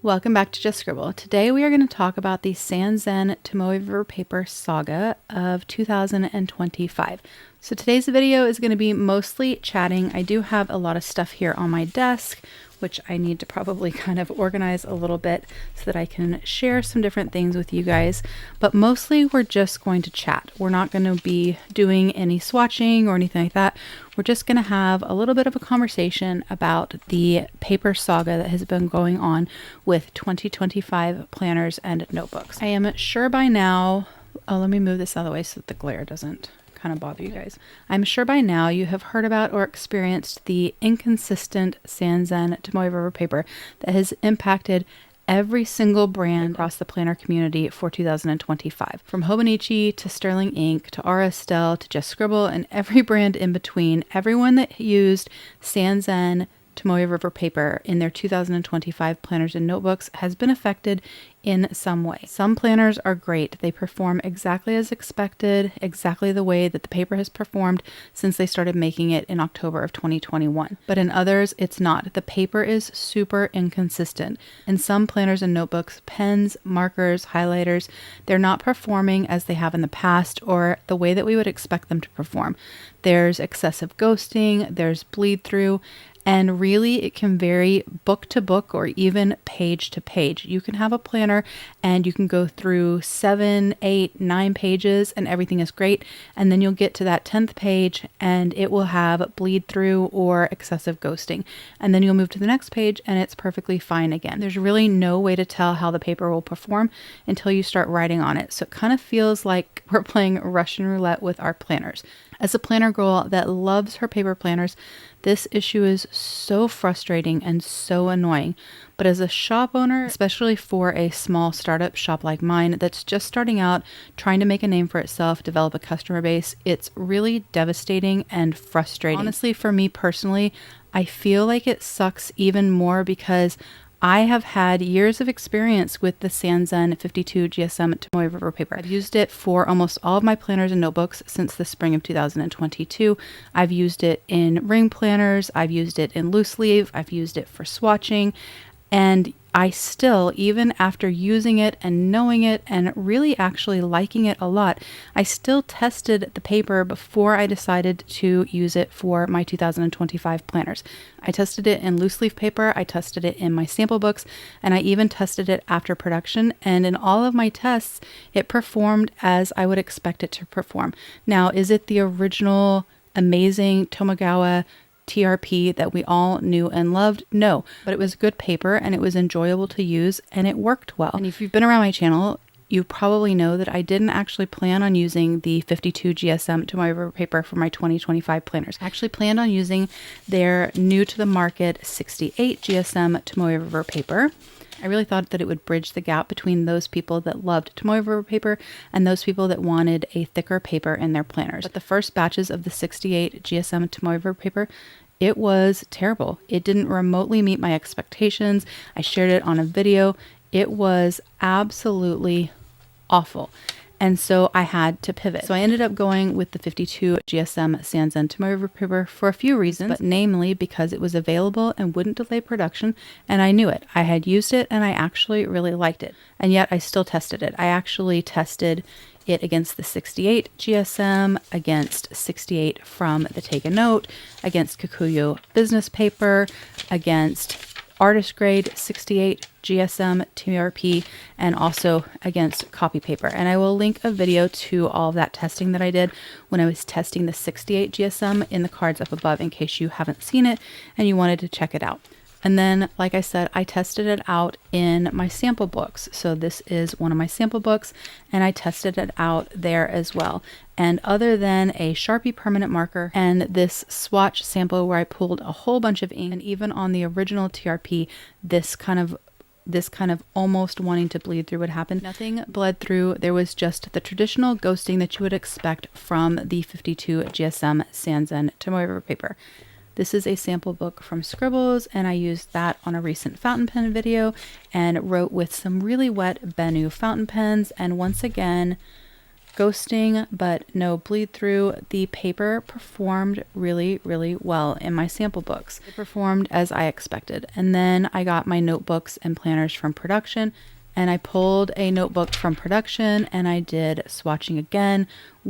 Welcome back to Just Scribble. Today we are going to talk about the Sanzen Tomoe River Paper Saga of 2025. So today's video is going to be mostly chatting. I do have a lot of stuff here on my desk, which I need to probably kind of organize a little bit so that I can share some different things with you guys. But mostly we're just going to chat. We're not going to be doing any swatching or anything like that. We're just going to have a little bit of a conversation about the paper saga that has been going on with 2025 planners and notebooks. I am sure by now, let me move this out of the way so that the glare doesn't kind of bother you guys. I'm sure by now you have heard about or experienced the inconsistent Sanzen Tomoe River Paper that has impacted every single brand across the planner community for 2025. From Hobonichi to Sterling Ink to R. Estelle to Just Scribble and every brand in between, everyone that used Sanzen Tomoe River Paper in their 2025 planners and notebooks has been affected in some way. Some planners are great. They perform exactly as expected, exactly the way that the paper has performed since they started making it in October of 2021. But in others, it's not. The paper is super inconsistent. In some planners and notebooks, pens, markers, highlighters, they're not performing as they have in the past or the way that we would expect them to perform. There's excessive ghosting, there's bleed through, and really it can vary book to book or even page to page. You can have a planner and you can go through 7, 8, 9 pages and everything is great. And then you'll get to that 10th page and it will have bleed through or excessive ghosting. And then you'll move to the next page and it's perfectly fine again. There's really no way to tell how the paper will perform until you start writing on it. So it kind of feels like we're playing Russian roulette with our planners. As a planner girl that loves her paper planners, this issue is so frustrating and so annoying. But as a shop owner, especially for a small startup shop like mine that's just starting out, trying to make a name for itself, develop a customer base, it's really devastating and frustrating. Honestly, for me personally, I feel like it sucks even more because I have had years of experience with the Sanzen 52 GSM Tomoe River Paper. I've used it for almost all of my planners and notebooks since the spring of 2022. I've used it in ring planners, I've used it in loose leaf, I've used it for swatching, and I still, even after using it and knowing it and really actually liking it a lot, I still tested the paper before I decided to use it for my 2025 planners. I tested it in loose leaf paper, I tested it in my sample books, and I even tested it after production. And in all of my tests, it performed as I would expect it to perform. Now, is it the original amazing Tomogawa TRP that we all knew and loved? No, but it was good paper and it was enjoyable to use and it worked well. And if you've been around my channel, you probably know that I didn't actually plan on using the 52 GSM Tomoe River Paper for my 2025 planners. I actually planned on using their new to the market 68 GSM Tomoe River Paper. I really thought that it would bridge the gap between those people that loved Tomoe River Paper and those people that wanted a thicker paper in their planners. But the first batches of the 68 GSM Tomoe River Paper, it was terrible. It didn't remotely meet my expectations. I shared it on a video. It was absolutely awful. And so I had to pivot. So I ended up going with the 52 GSM Sanzen Tomoe River Paper for a few reasons, but namely because it was available and wouldn't delay production, and I knew it. I had used it and I actually really liked it. And yet I still tested it. I actually tested it against the 68 GSM, against 68 from the Take a Note, against Kikuyu business paper, against artist grade 68 GSM TRP, and also against copy paper. And I will link a video to all of that testing that I did when I was testing the 68 GSM in the cards up above in case you haven't seen it and you wanted to check it out. And then, like I said, I tested it out in my sample books. So this is one of my sample books and I tested it out there as well. And other than a Sharpie permanent marker and this swatch sample where I pulled a whole bunch of ink, and even on the original TRP, this kind of almost wanting to bleed through would happen. Nothing bled through. There was just the traditional ghosting that you would expect from the 52 GSM Sanzen Tomoe River Paper. This is a sample book from Scribbles, and I used that on a recent fountain pen video and wrote with some really wet Bennu fountain pens. And once again, ghosting, but no bleed through. The paper performed really, really well in my sample books. It performed as I expected. And then I got my notebooks and planners from production, and I pulled a notebook from production and I did swatching again,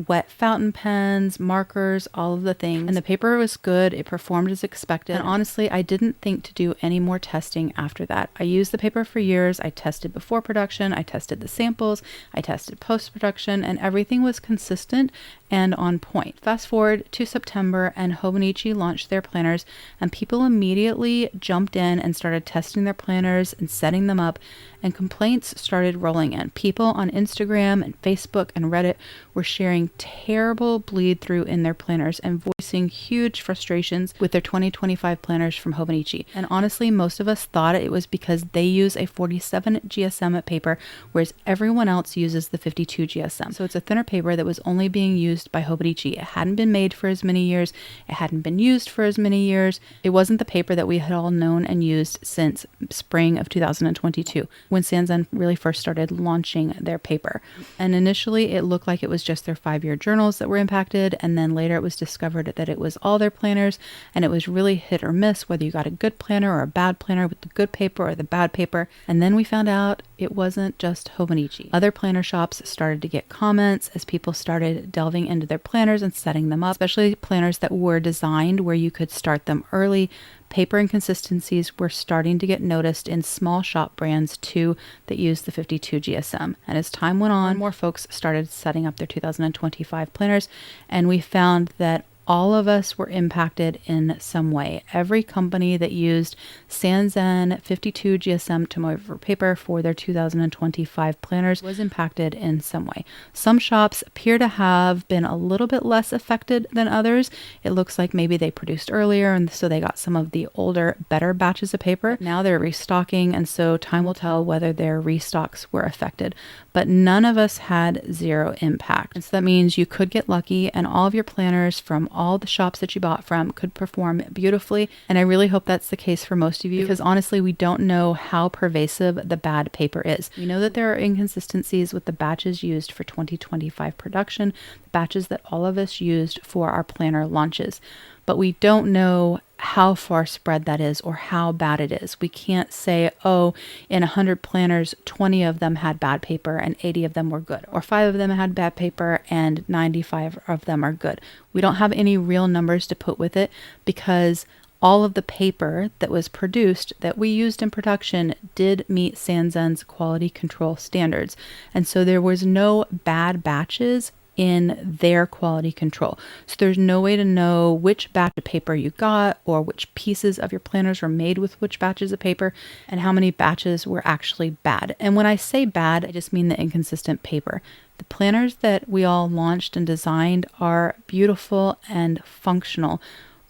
wet fountain pens, markers, all of the things. And the paper was good. It performed as expected. And honestly, I didn't think to do any more testing after that. I used the paper for years. I tested before production. I tested the samples. I tested post-production, and everything was consistent and on point. Fast forward to September, and Hobonichi launched their planners, and people immediately jumped in and started testing their planners and setting them up, and complaints started rolling in. People on Instagram and Facebook and Reddit were sharing terrible bleed through in their planners and voicing huge frustrations with their 2025 planners from Hobonichi. And honestly, most of us thought it was because they use a 47 GSM paper, whereas everyone else uses the 52 GSM. So it's a thinner paper that was only being used by Hobonichi. It hadn't been made for as many years. It hadn't been used for as many years. It wasn't the paper that we had all known and used since spring of 2022, when Sanzen really first started launching their paper. And initially, it looked like it was just their 5-year journals that were impacted, and then later it was discovered that it was all their planners, and it was really hit or miss whether you got a good planner or a bad planner with the good paper or the bad paper. And then we found out it wasn't just Hobonichi. Other planner shops started to get comments as people started delving into their planners and setting them up, especially planners that were designed where you could start them early. Paper inconsistencies were starting to get noticed in small shop brands too that used the 52 GSM. And as time went on, more folks started setting up their 2025 planners, and we found that all of us were impacted in some way. Every company that used Sanzen 52 GSM Tomoe River Paper for their 2025 planners was impacted in some way. Some shops appear to have been a little bit less affected than others. It looks like maybe they produced earlier, and so they got some of the older, better batches of paper. Now they're restocking, and so time will tell whether their restocks were affected. But none of us had zero impact. And so that means you could get lucky, and all of your planners from all the shops that you bought from could perform beautifully. And I really hope that's the case for most of you, because honestly, we don't know how pervasive the bad paper is. We know that there are inconsistencies with the batches used for 2025 production, the batches that all of us used for our planner launches. But we don't know how far spread that is or how bad it is. We can't say, oh, in 100 planners, 20 of them had bad paper and 80 of them were good, or 5 of them had bad paper and 95 of them are good. We don't have any real numbers to put with it, because all of the paper that was produced that we used in production did meet Sanzen's quality control standards. And so there was no bad batches in their quality control. So there's no way to know which batch of paper you got, or which pieces of your planners were made with which batches of paper, and how many batches were actually bad. And when I say bad, I just mean the inconsistent paper. The planners that we all launched and designed are beautiful and functional,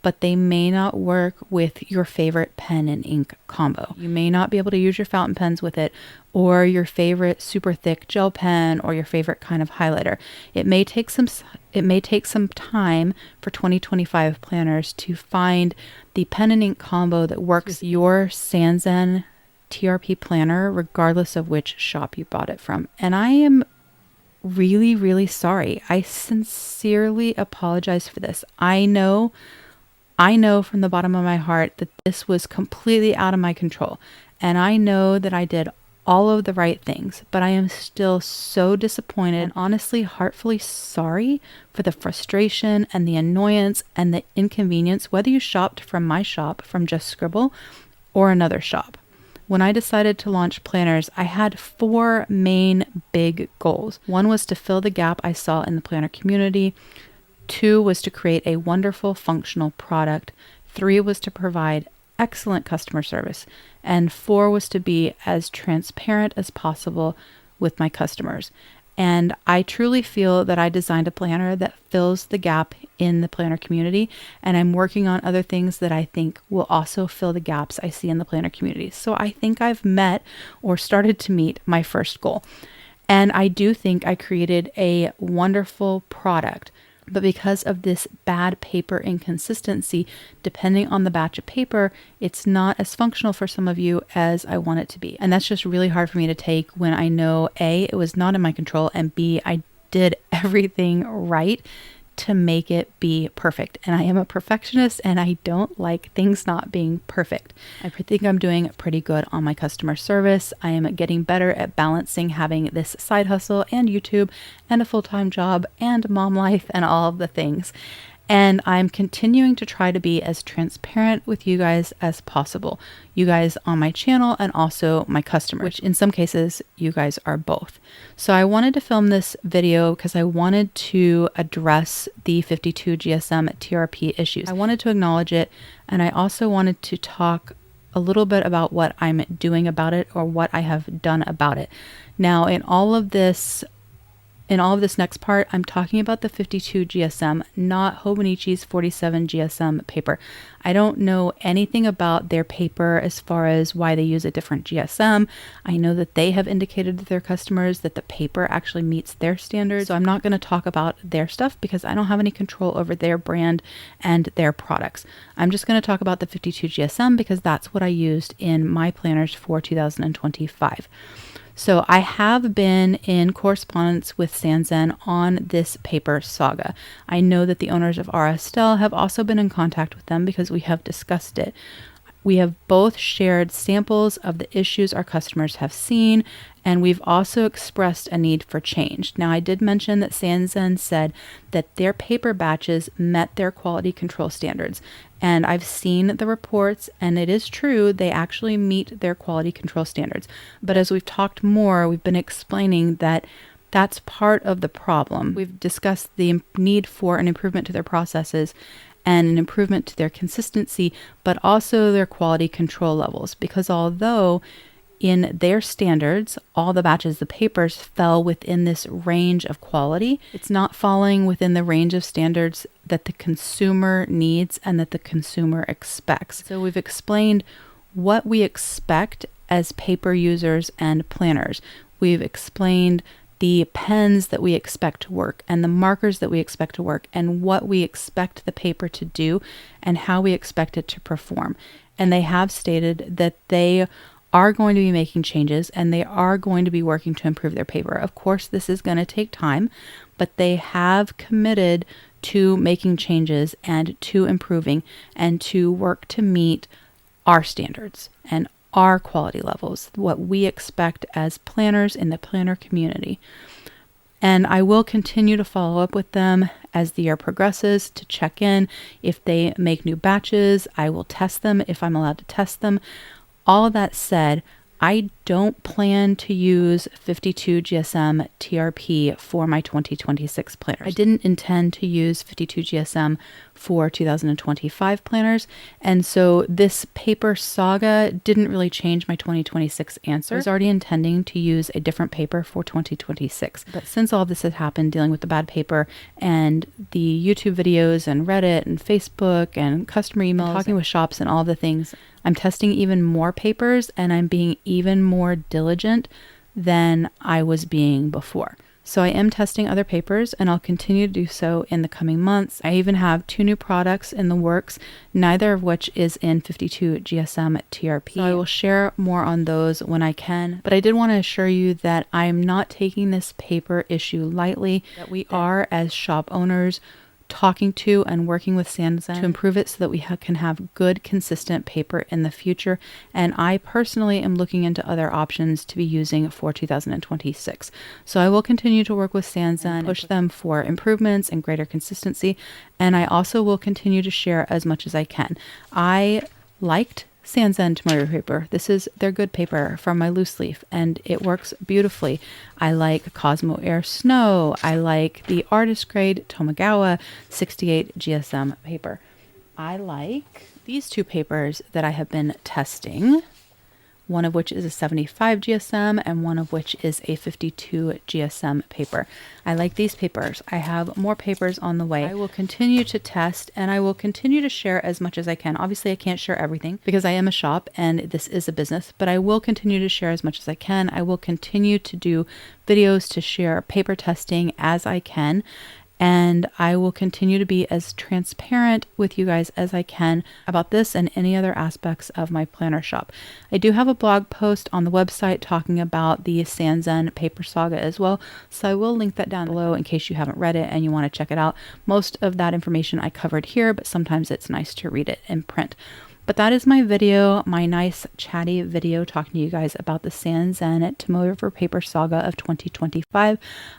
but they may not work with your favorite pen and ink combo. You may not be able to use your fountain pens with it, or your favorite super thick gel pen, or your favorite kind of highlighter. It may take some time for 2025 planners to find the pen and ink combo that works with your Sanzen TRP planner, regardless of which shop you bought it from. And I am really, really sorry. I sincerely apologize for this. I know from the bottom of my heart that this was completely out of my control. And I know that I did all of the right things, but I am still so disappointed and honestly heartfully sorry for the frustration and the annoyance and the inconvenience, whether you shopped from my shop, from Just Scribble, or another shop. When I decided to launch planners, I had 4 main big goals. 1 was to fill the gap I saw in the planner community. 2 was to create a wonderful, functional product. 3 was to provide excellent customer service. And 4 was to be as transparent as possible with my customers. And I truly feel that I designed a planner that fills the gap in the planner community. And I'm working on other things that I think will also fill the gaps I see in the planner community. So I think I've met or started to meet my first goal. And I do think I created a wonderful product. But because of this bad paper inconsistency, depending on the batch of paper, it's not as functional for some of you as I want it to be. And that's just really hard for me to take when I know A, it was not in my control, and B, I did everything right to make it be perfect. And I am a perfectionist and I don't like things not being perfect. I think I'm doing pretty good on my customer service. I am getting better at balancing having this side hustle and YouTube and a full-time job and mom life and all of the things. And I'm continuing to try to be as transparent with you guys as possible. You guys on my channel and also my customers, which in some cases you guys are both. So I wanted to film this video because I wanted to address the 52 GSM TRP issues. I wanted to acknowledge it, and I also wanted to talk a little bit about what I'm doing about it or what I have done about it. Now, in all of this next part, I'm talking about the 52 GSM, not Hobonichi's 47 GSM paper. I don't know anything about their paper as far as why they use a different GSM. I know that they have indicated to their customers that the paper actually meets their standards. So I'm not going to talk about their stuff because I don't have any control over their brand and their products. I'm just going to talk about the 52 GSM because that's what I used in my planners for 2025. So I have been in correspondence with Sanzen on this paper Saga. I know that the owners of R. Estelle have also been in contact with them because we have discussed it. We have both shared samples of the issues our customers have seen, and we've also expressed a need for change. Now, I did mention that Sanzen said that their paper batches met their quality control standards, and I've seen the reports, and it is true, they actually meet their quality control standards. But as we've talked more, we've been explaining that that's part of the problem. We've discussed the need for an improvement to their processes and an improvement to their consistency, but also their quality control levels. Because although in their standards, all the batches, the papers fell within this range of quality, it's not falling within the range of standards that the consumer needs and that the consumer expects. So we've explained what we expect as paper users and planners. We've explained the pens that we expect to work and the markers that we expect to work and what we expect the paper to do and how we expect it to perform. And they have stated that they are going to be making changes and they are going to be working to improve their paper. Of course, this is going to take time, but they have committed to making changes and to improving and to work to meet our standards and our quality levels, what we expect as planners in the planner community. And I will continue to follow up with them as the year progresses to check in. If they make new batches, I will test them if I'm allowed to test them. All of that said, I don't plan to use 52 GSM TRP for my 2026 planners. I didn't intend to use 52 GSM for 2025 planners, and so this paper Saga didn't really change my 2026 answer. I was already intending to use a different paper for 2026, but since all of this has happened, dealing with the bad paper and the YouTube videos and Reddit and Facebook and customer emails, and talking with shops and all the things, I'm testing even more papers and I'm being even more diligent than I was being before. So I am testing other papers and I'll continue to do so in the coming months. I even have 2 new products in the works, neither of which is in 52 GSM TRP. So I will share more on those when I can, but I did want to assure you that I am not taking this paper issue lightly, that we are as shop owners talking to and working with Sanzen to improve it so that we can have good, consistent paper in the future. And I personally am looking into other options to be using for 2026. So I will continue to work with Sanzen, push them for improvements and greater consistency. And I also will continue to share as much as I can. I liked Sanzen Tomoe River Paper. This is their good paper from my loose leaf and it works beautifully. I like Cosmo Air Snow. I like the artist grade Tomogawa 68 GSM paper. I like these 2 papers that I have been testing, one of which is a 75 GSM and one of which is a 52 GSM paper. I like these papers. I have more papers on the way. I will continue to test and I will continue to share as much as I can. Obviously, I can't share everything because I am a shop and this is a business, but I will continue to share as much as I can. I will continue to do videos to share paper testing as I can. and I will continue to be as transparent with you guys as I can about this and any other aspects of my planner shop. I do have a blog post on the website talking about the Sanzen Paper Saga as well, so I will link that down below in case you haven't read it and you want to check it out. Most of that information I covered here, but sometimes it's nice to read it in print. But that is my video, my nice chatty video talking to you guys about the Sanzen Tomoe River Paper Saga of 2025.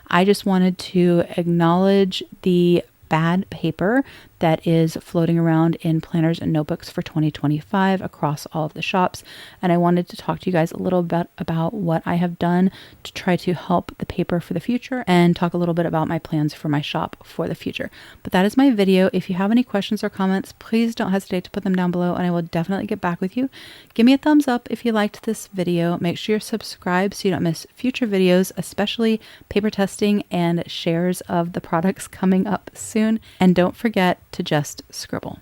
I just wanted to acknowledge the bad paper that is floating around in planners and notebooks for 2025 across all of the shops. And I wanted to talk to you guys a little bit about what I have done to try to help the paper for the future and talk a little bit about my plans for my shop for the future. But that is my video. If you have any questions or comments, please don't hesitate to put them down below and I will definitely get back with you. Give me a thumbs up if you liked this video. Make sure you're subscribed so you don't miss future videos, especially paper testing and shares of the products coming up soon. And don't forget to just scribble.